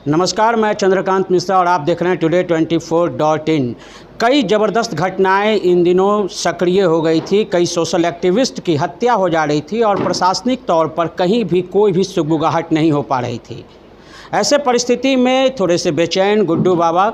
नमस्कार, मैं चंद्रकांत मिश्रा और आप देख रहे हैं टुडे 24.in। कई ज़बरदस्त घटनाएं इन दिनों सक्रिय हो गई थी। कई सोशल एक्टिविस्ट की हत्या हो जा रही थी और प्रशासनिक तौर पर कहीं भी कोई भी सुगबुगाहट नहीं हो पा रही थी। ऐसे परिस्थिति में थोड़े से बेचैन गुड्डू बाबा,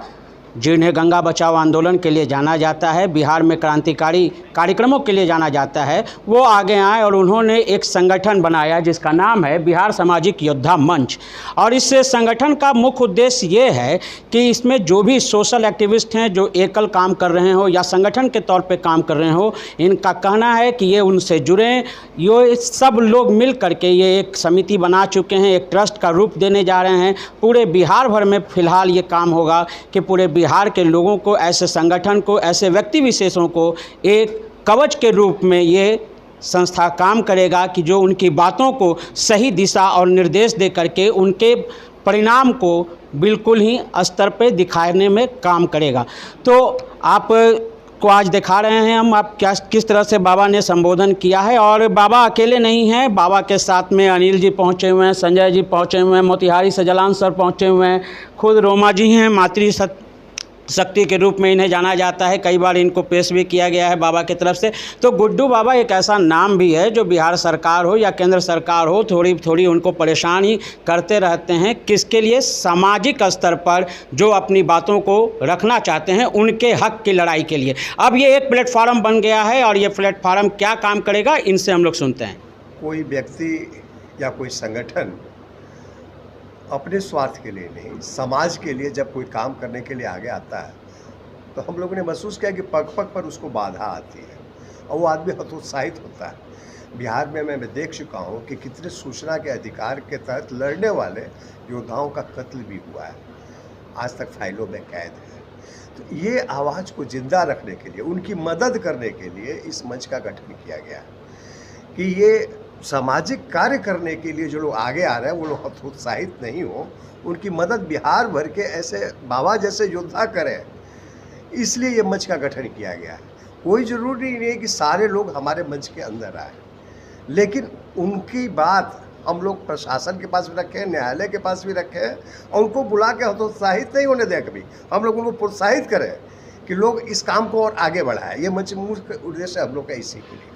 जिन्हें गंगा बचाओ आंदोलन के लिए जाना जाता है, बिहार में क्रांतिकारी कार्यक्रमों के लिए जाना जाता है, वो आगे आए और उन्होंने एक संगठन बनाया जिसका नाम है बिहार सामाजिक योद्धा मंच। और इस संगठन का मुख्य उद्देश्य ये है कि इसमें जो भी सोशल एक्टिविस्ट हैं जो एकल काम कर रहे हो या संगठन के तौर पे काम कर रहे हो, इनका कहना है कि ये उनसे जुड़ें। ये सब लोग मिल करके ये एक समिति बना चुके हैं, एक ट्रस्ट का रूप देने जा रहे हैं। पूरे बिहार भर में फ़िलहाल ये काम होगा कि पूरे बिहार के लोगों को, ऐसे संगठन को, ऐसे व्यक्ति विशेषों को एक कवच के रूप में ये संस्था काम करेगा कि जो उनकी बातों को सही दिशा और निर्देश दे करके उनके परिणाम को बिल्कुल ही स्तर पे दिखाने में काम करेगा। तो आप को आज दिखा रहे हैं हम आप किस तरह से बाबा ने संबोधन किया है। और बाबा अकेले नहीं हैं, बाबा के साथ में अनिल जी पहुंचे हुए हैं, संजय जी पहुंचे हुए हैं, मोतिहारी से जलान सर पहुंचे हुए हैं, खुद रोमा जी हैं। मातृ शक्ति के रूप में इन्हें जाना जाता है, कई बार इनको पेश भी किया गया है बाबा की तरफ से। तो गुड्डू बाबा एक ऐसा नाम भी है जो बिहार सरकार हो या केंद्र सरकार हो, थोड़ी थोड़ी उनको परेशान ही करते रहते हैं। किसके लिए? सामाजिक स्तर पर जो अपनी बातों को रखना चाहते हैं, उनके हक की लड़ाई के लिए। अब ये एक प्लेटफार्म बन गया है और ये प्लेटफार्म क्या काम करेगा, इनसे हम लोग सुनते हैं। कोई व्यक्ति या कोई संगठन अपने स्वार्थ के लिए नहीं, समाज के लिए जब कोई काम करने के लिए आगे आता है तो हम लोगों ने महसूस किया कि पग पग पर उसको बाधा आती है और वो आदमी हतोत्साहित होता है। बिहार में मैं देख चुका हूँ कि कितने सूचना के अधिकार के तहत लड़ने वाले योद्धाओं का कत्ल भी हुआ है, आज तक फाइलों में कैद है। तो ये आवाज़ को जिंदा रखने के लिए, उनकी मदद करने के लिए इस मंच का गठन किया गया है कि ये सामाजिक कार्य करने के लिए जो लोग आगे आ रहे हैं वो लोग हतोत्साहित नहीं हो, उनकी मदद बिहार भर के ऐसे बाबा जैसे योद्धा करें, इसलिए ये मंच का गठन किया गया है। कोई ज़रूरी नहीं है कि सारे लोग हमारे मंच के अंदर आए, लेकिन उनकी बात हम लोग प्रशासन के पास भी रखें, न्यायालय के पास भी रखें और उनको बुला के हतोत्साहित नहीं होने दें। कभी हम लोग उनको प्रोत्साहित करें कि लोग इस काम को और आगे बढ़ाएं। ये मंच मुख्य उद्देश्य हम लोग का इसी के लिए।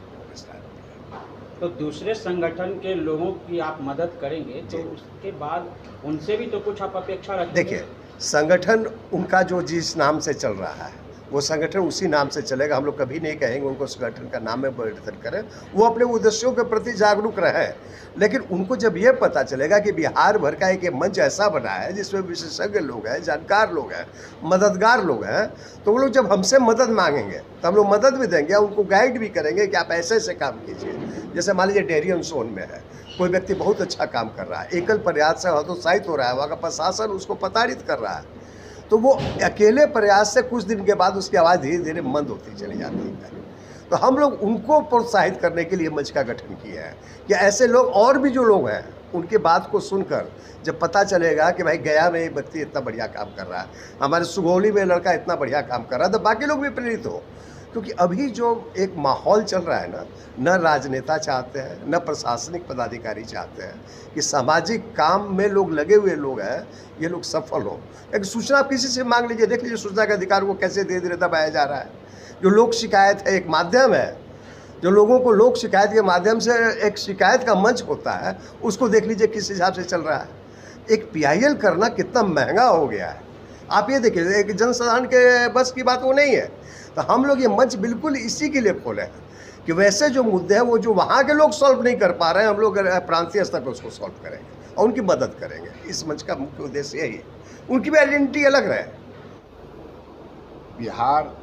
तो दूसरे संगठन के लोगों की आप मदद करेंगे तो उसके बाद उनसे भी तो कुछ आप अपेक्षा रखेंगे। देखिए, संगठन उनका जो जिस नाम से चल रहा है वो संगठन उसी नाम से चलेगा। हम लोग कभी नहीं कहेंगे उनको संगठन का नाम में परिवर्तन करें, वो अपने उद्देश्यों के प्रति जागरूक रहें। लेकिन उनको जब ये पता चलेगा कि बिहार भर का एक मंच ऐसा बना है जिसमें विशेषज्ञ लोग हैं, जानकार लोग हैं, मददगार लोग हैं, तो वो लोग जब हमसे मदद मांगेंगे तो हम लोग मदद भी देंगे, उनको गाइड भी करेंगे कि आप ऐसे ऐसे काम कीजिए। जैसे मान लीजिए डेयरी जोन में है, कोई व्यक्ति बहुत अच्छा काम कर रहा है, एकल प्रयास से हतोत्साहित हो रहा है, वहाँ का प्रशासन उसको प्रताड़ित कर रहा है, तो वो अकेले प्रयास से कुछ दिन के बाद उसकी आवाज़ धीरे धीरे मंद होती चली जाती है। तो हम लोग उनको प्रोत्साहित करने के लिए मंच का गठन किया है कि ऐसे लोग और भी जो लोग हैं उनके बात को सुनकर जब पता चलेगा कि भाई गया में ये व्यक्ति इतना बढ़िया काम कर रहा है, हमारे सुगौली में लड़का इतना बढ़िया काम कर रहा है, तो बाकी लोग भी प्रेरित हो। क्योंकि अभी जो एक माहौल चल रहा है ना, न राजनेता चाहते हैं, न प्रशासनिक पदाधिकारी चाहते हैं कि सामाजिक काम में लोग लगे हुए लोग हैं, ये लोग सफल हो। एक सूचना आप किसी से मांग लीजिए, देख लीजिए सूचना के अधिकार को कैसे धीरे धीरे दबाया जा रहा है। जो लोक शिकायत है, एक माध्यम है जो लोगों को लोक शिकायत के माध्यम से एक शिकायत का मंच होता है, उसको देख लीजिए किस हिसाब से चल रहा है। एक PIL करना कितना महंगा हो गया है, आप ये देखिए, एक जनसाधारण के बस की बात वो नहीं है। तो हम लोग ये मंच बिल्कुल इसी के लिए खोले हैं कि वैसे जो मुद्दे हैं वो जो वहाँ के लोग सॉल्व नहीं कर पा रहे हैं, हम लोग प्रांतीय स्तर पर उसको सॉल्व करेंगे और उनकी मदद करेंगे। इस मंच का मुख्य उद्देश्य यही है, उनकी भी आइडेंटिटी अलग रहे। बिहार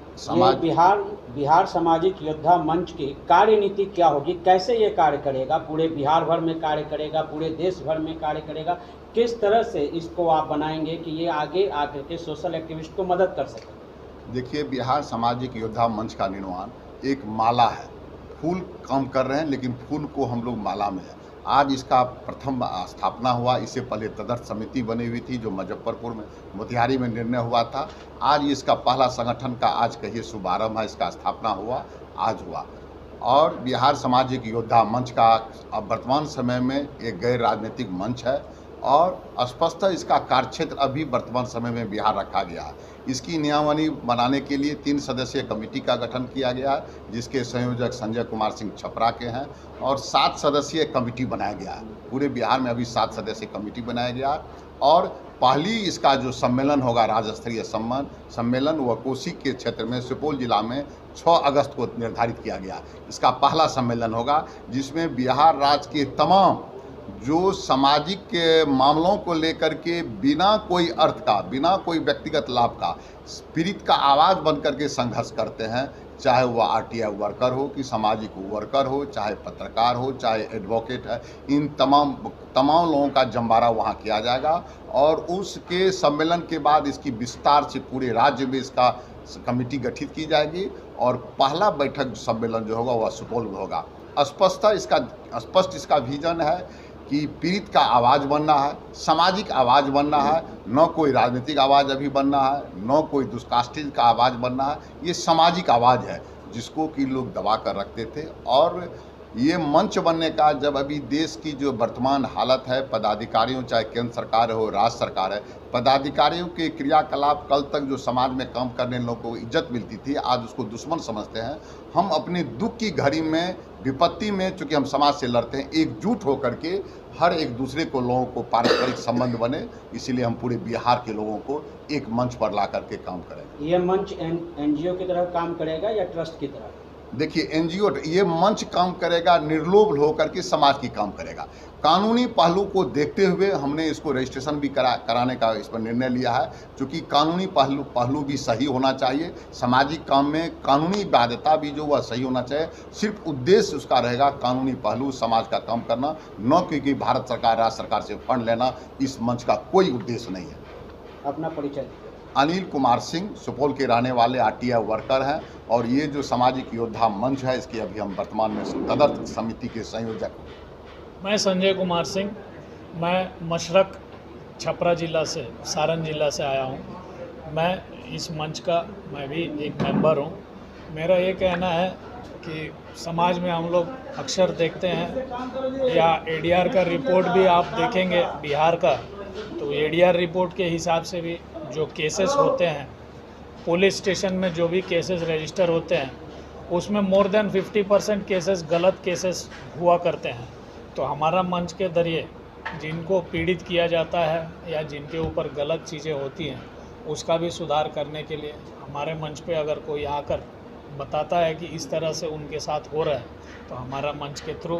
सामाजिक योद्धा मंच की कार्यनीति क्या होगी, कैसे ये कार्य करेगा, पूरे बिहार भर में कार्य करेगा, पूरे देश भर में कार्य करेगा, किस तरह से इसको आप बनाएंगे कि ये आगे आकर के सोशल एक्टिविस्ट को मदद कर सकें? देखिए, बिहार सामाजिक योद्धा मंच का निर्माण एक माला है। फूल काम कर रहे हैं लेकिन फूल को हम लोग माला में है। आज इसका प्रथम स्थापना हुआ, इससे पहले तदर्थ समिति बनी हुई थी जो मुजफ्फरपुर में, मोतिहारी में निर्णय हुआ था। आज इसका पहला संगठन का आज कहिए शुभारंभ है, इसका स्थापना हुआ, आज हुआ। और बिहार सामाजिक योद्धा मंच का अब वर्तमान समय में एक गैर राजनीतिक मंच है और स्पष्टतः इसका कार्यक्षेत्र अभी वर्तमान समय में बिहार रखा गया है। इसकी नियमावली बनाने के लिए 3 सदस्यीय कमेटी का गठन किया गया है, जिसके संयोजक संजय कुमार सिंह छपरा के हैं, और 7 सदस्यीय कमेटी बनाया गया है। पूरे बिहार में अभी 7 सदस्यीय कमेटी बनाया गया है। और पहली इसका जो सम्मेलन होगा, राज्य स्तरीय सम्मेलन, वह कोसी के क्षेत्र में सुपौल जिला में 6 अगस्त को निर्धारित किया गया। इसका पहला सम्मेलन होगा, जिसमें बिहार राज्य के तमाम जो सामाजिक के मामलों को लेकर के बिना कोई अर्थ का, बिना कोई व्यक्तिगत लाभ का पीड़ित का आवाज़ बन करके संघर्ष करते हैं, चाहे वह आरटीआई वर्कर हो कि सामाजिक वर्कर हो, चाहे पत्रकार हो, चाहे एडवोकेट है, इन तमाम लोगों का जमवारा वहाँ किया जाएगा। और उसके सम्मेलन के बाद इसकी विस्तार से पूरे राज्य में इसका कमेटी गठित की जाएगी और पहला बैठक सम्मेलन जो होगा वह सुपौल में होगा। स्पष्ट इसका विजन है कि पीड़ित का आवाज़ बनना है, सामाजिक आवाज़ बनना है, न कोई राजनीतिक आवाज़ अभी बनना है, न कोई दुष्काष्टित का आवाज़ बनना है। ये सामाजिक आवाज़ है जिसको कि लोग दबा कर रखते थे। और ये मंच बनने का, जब अभी देश की जो वर्तमान हालत है, पदाधिकारियों, चाहे केंद्र सरकार हो, राज्य सरकार है, पदाधिकारियों के क्रियाकलाप, कल तक जो समाज में काम करने लोगों को इज्जत मिलती थी, आज उसको दुश्मन समझते हैं। हम अपने दुख की घड़ी में, विपत्ति में, चूँकि हम समाज से लड़ते हैं, एकजुट होकर के हर एक दूसरे को, लोगों को पारस्परिक संबंध बने, इसीलिए हम पूरे बिहार के लोगों को एक मंच पर ला करके काम करेंगे। ये मंच एनजीओ की तरह काम करेगा या ट्रस्ट की तरह? देखिए, एनजीओ ये मंच काम करेगा, निर्लोभ होकर के समाज की काम करेगा। कानूनी पहलू को देखते हुए हमने इसको रजिस्ट्रेशन भी कराने का इस पर निर्णय लिया है, क्योंकि कानूनी पहलू भी सही होना चाहिए। सामाजिक काम में कानूनी बाध्यता भी जो वह सही होना चाहिए। सिर्फ उद्देश्य उसका रहेगा कानूनी पहलू, समाज का काम करना, न क्योंकि भारत सरकार, राज्य सरकार से फंड लेना। इस मंच का कोई उद्देश्य नहीं है। अपना परिचय? अनिल कुमार सिंह, सुपौल के रहने वाले आरटीआई वर्कर हैं, और ये जो सामाजिक योद्धा मंच है, इसकी अभी हम वर्तमान में तदर्थ समिति के संयोजक हैं। मैं संजय कुमार सिंह, मैं मशरक छपरा जिला से, सारण जिला से आया हूँ। मैं इस मंच का मैं भी एक मेंबर हूँ। मेरा ये कहना है कि समाज में हम लोग अक्सर देखते हैं, या एडीआर का रिपोर्ट भी आप देखेंगे बिहार का, तो एडीआर रिपोर्ट के हिसाब से भी जो केसेस होते हैं, पुलिस स्टेशन में जो भी केसेस रजिस्टर होते हैं, उसमें मोर देन 50% केसेस गलत केसेस हुआ करते हैं। तो हमारा मंच के जरिए जिनको पीड़ित किया जाता है या जिनके ऊपर गलत चीज़ें होती हैं, उसका भी सुधार करने के लिए हमारे मंच पे अगर कोई आकर बताता है कि इस तरह से उनके साथ हो रहा है, तो हमारा मंच के थ्रू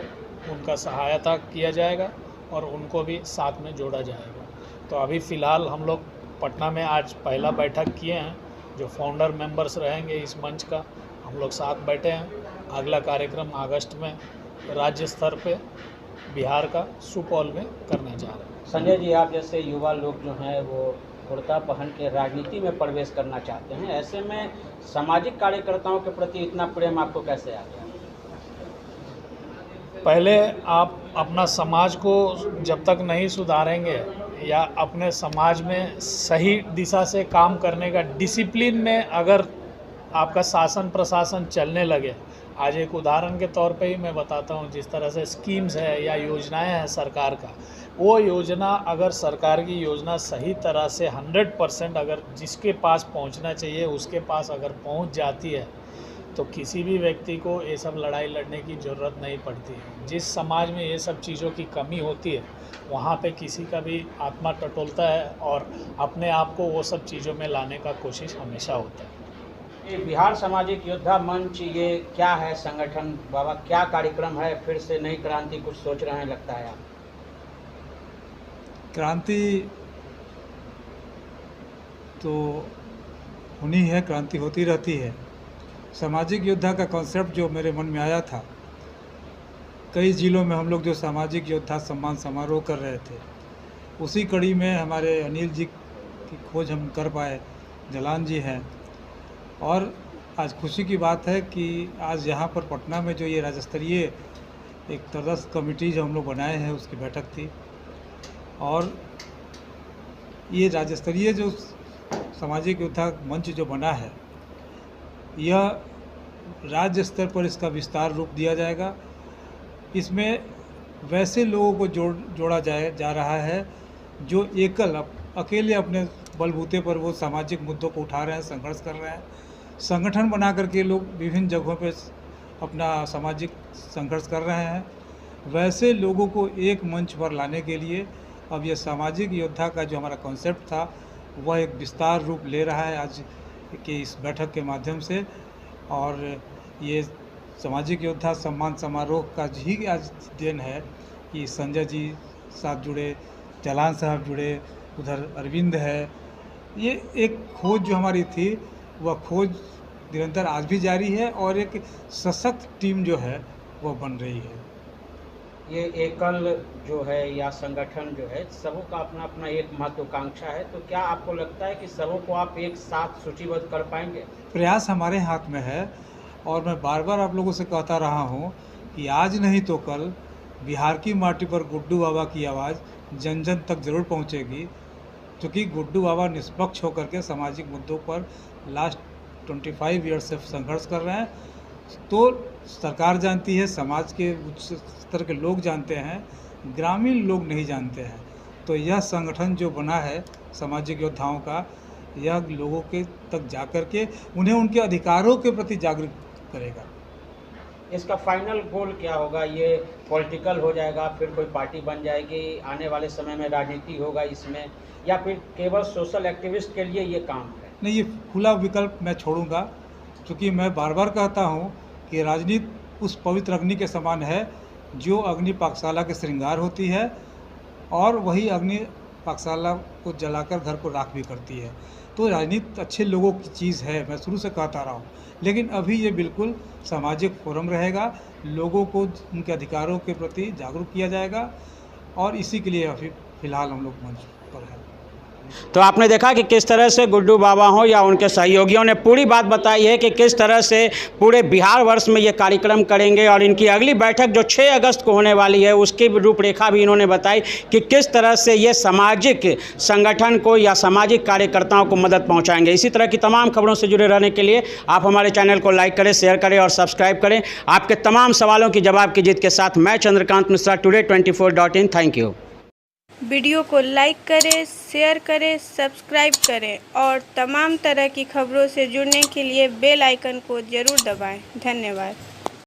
उनका सहायता किया जाएगा और उनको भी साथ में जोड़ा जाएगा। तो अभी फ़िलहाल हम लोग पटना में आज पहला बैठक किए हैं। जो फाउंडर मेंबर्स रहेंगे इस मंच का, हम लोग साथ बैठे हैं। अगला कार्यक्रम अगस्त में राज्य स्तर पे बिहार का सुपौल में करने जा रहे हैं। संजय जी, आप जैसे युवा लोग जो हैं वो कुर्ता पहन के राजनीति में प्रवेश करना चाहते हैं, ऐसे में सामाजिक कार्यकर्ताओं के प्रति इतना प्रेम आपको कैसे आ गया? पहले आप अपना समाज को जब तक नहीं सुधारेंगे या अपने समाज में सही दिशा से काम करने का डिसिप्लिन में अगर आपका शासन प्रशासन चलने लगे, आज एक उदाहरण के तौर पे ही मैं बताता हूँ, जिस तरह से स्कीम्स है या योजनाएं हैं सरकार का, वो योजना अगर सरकार की योजना सही तरह से 100% अगर जिसके पास पहुँचना चाहिए उसके पास अगर पहुँच जाती है, तो किसी भी व्यक्ति को ये सब लड़ाई लड़ने की ज़रूरत नहीं पड़ती है। जिस समाज में ये सब चीज़ों की कमी होती है, वहाँ पे किसी का भी आत्मा टटोलता है और अपने आप को वो सब चीज़ों में लाने का कोशिश हमेशा होता है। ये बिहार सामाजिक योद्धा मंच, ये क्या है संगठन बाबा, क्या कार्यक्रम है? फिर से नई क्रांति कुछ सोच रहे हैं लगता है आप? क्रांति तो होनी है, क्रांति होती रहती है। सामाजिक योद्धा का कॉन्सेप्ट जो मेरे मन में आया था, कई ज़िलों में हम लोग जो सामाजिक योद्धा सम्मान समारोह कर रहे थे, उसी कड़ी में हमारे अनिल जी की खोज हम कर पाए, जलान जी हैं। और आज खुशी की बात है कि आज यहाँ पर पटना में जो ये राज्य स्तरीय एक तदर्थ कमेटी जो हम लोग बनाए हैं, उसकी बैठक थी। और ये राज्य स्तरीय जो सामाजिक योद्धा मंच जो बना है, यह राज्य स्तर पर इसका विस्तार रूप दिया जाएगा। इसमें वैसे लोगों को जोड़ा जा रहा है जो अकेले अपने बलबूते पर वो सामाजिक मुद्दों को उठा रहे हैं, संघर्ष कर रहे हैं। संगठन बना करके लोग विभिन्न जगहों पे अपना सामाजिक संघर्ष कर रहे हैं। वैसे लोगों को एक मंच पर लाने के लिए अब यह सामाजिक योद्धा का जो हमारा कॉन्सेप्ट था वह एक विस्तार रूप ले रहा है आज की इस बैठक के माध्यम से। और ये सामाजिक योद्धा सम्मान समारोह का ही आज दिन है कि संजय जी साथ जुड़े, जलान साहब जुड़े, उधर अरविंद है। ये एक खोज जो हमारी थी वह खोज निरंतर आज भी जारी है और एक सशक्त टीम जो है वह बन रही है। ये एकल जो है या संगठन जो है सबों का अपना अपना एक महत्वाकांक्षा है, तो क्या आपको लगता है कि सबों को आप एक साथ सूचीबद्ध कर पाएंगे? प्रयास हमारे हाथ में है और मैं बार बार आप लोगों से कहता रहा हूँ कि आज नहीं तो कल बिहार की माटी पर गुड्डू बाबा की आवाज़ जन जन तक ज़रूर पहुँचेगी, क्योंकि गुड्डू बाबा निष्पक्ष होकर के सामाजिक मुद्दों पर लास्ट 25 ईयर्स से संघर्ष कर रहे हैं। तो सरकार जानती है, समाज के उच्च स्तर के लोग जानते हैं, ग्रामीण लोग नहीं जानते हैं। तो यह संगठन जो बना है सामाजिक योद्धाओं का, यह लोगों के तक जा कर के उन्हें उनके अधिकारों के प्रति जागरूक करेगा। इसका फाइनल गोल क्या होगा? ये पॉलिटिकल हो जाएगा, फिर कोई पार्टी बन जाएगी, आने वाले समय में राजनीति होगा इसमें, या फिर केवल सोशल एक्टिविस्ट के लिए ये काम है? नहीं, ये खुला विकल्प मैं छोड़ूंगा, क्योंकि मैं बार बार कहता हूँ कि राजनीति उस पवित्र अग्नि के समान है जो अग्नि पाकशाला के श्रृंगार होती है और वही अग्नि पाकशाला को जलाकर घर को राख भी करती है। तो राजनीति अच्छे लोगों की चीज़ है, मैं शुरू से कहता रहा हूँ, लेकिन अभी ये बिल्कुल सामाजिक फोरम रहेगा, लोगों को उनके अधिकारों के प्रति जागरूक किया जाएगा और इसी के लिए अभी फ़िलहाल हम लोग मंच पर हैं। तो आपने देखा कि किस तरह से गुड्डू बाबा हो या उनके सहयोगियों ने पूरी बात बताई है कि किस तरह से पूरे बिहार वर्ष में ये कार्यक्रम करेंगे और इनकी अगली बैठक जो 6 अगस्त को होने वाली है उसकी रूपरेखा भी इन्होंने बताई कि किस तरह से ये सामाजिक संगठन को या सामाजिक कार्यकर्ताओं को मदद पहुंचाएंगे। इसी तरह की तमाम खबरों से जुड़े रहने के लिए आप हमारे चैनल को लाइक करें, शेयर करें और सब्सक्राइब करें। आपके तमाम सवालों की जवाब की जीत के साथ मैं Chandrakant Mishra, today24.in। Thank you. Video को लाइक करें, शेयर करें, सब्सक्राइब करें और तमाम तरह की खबरों से जुड़ने के लिए बेल आइकन को ज़रूर दबाएं। धन्यवाद।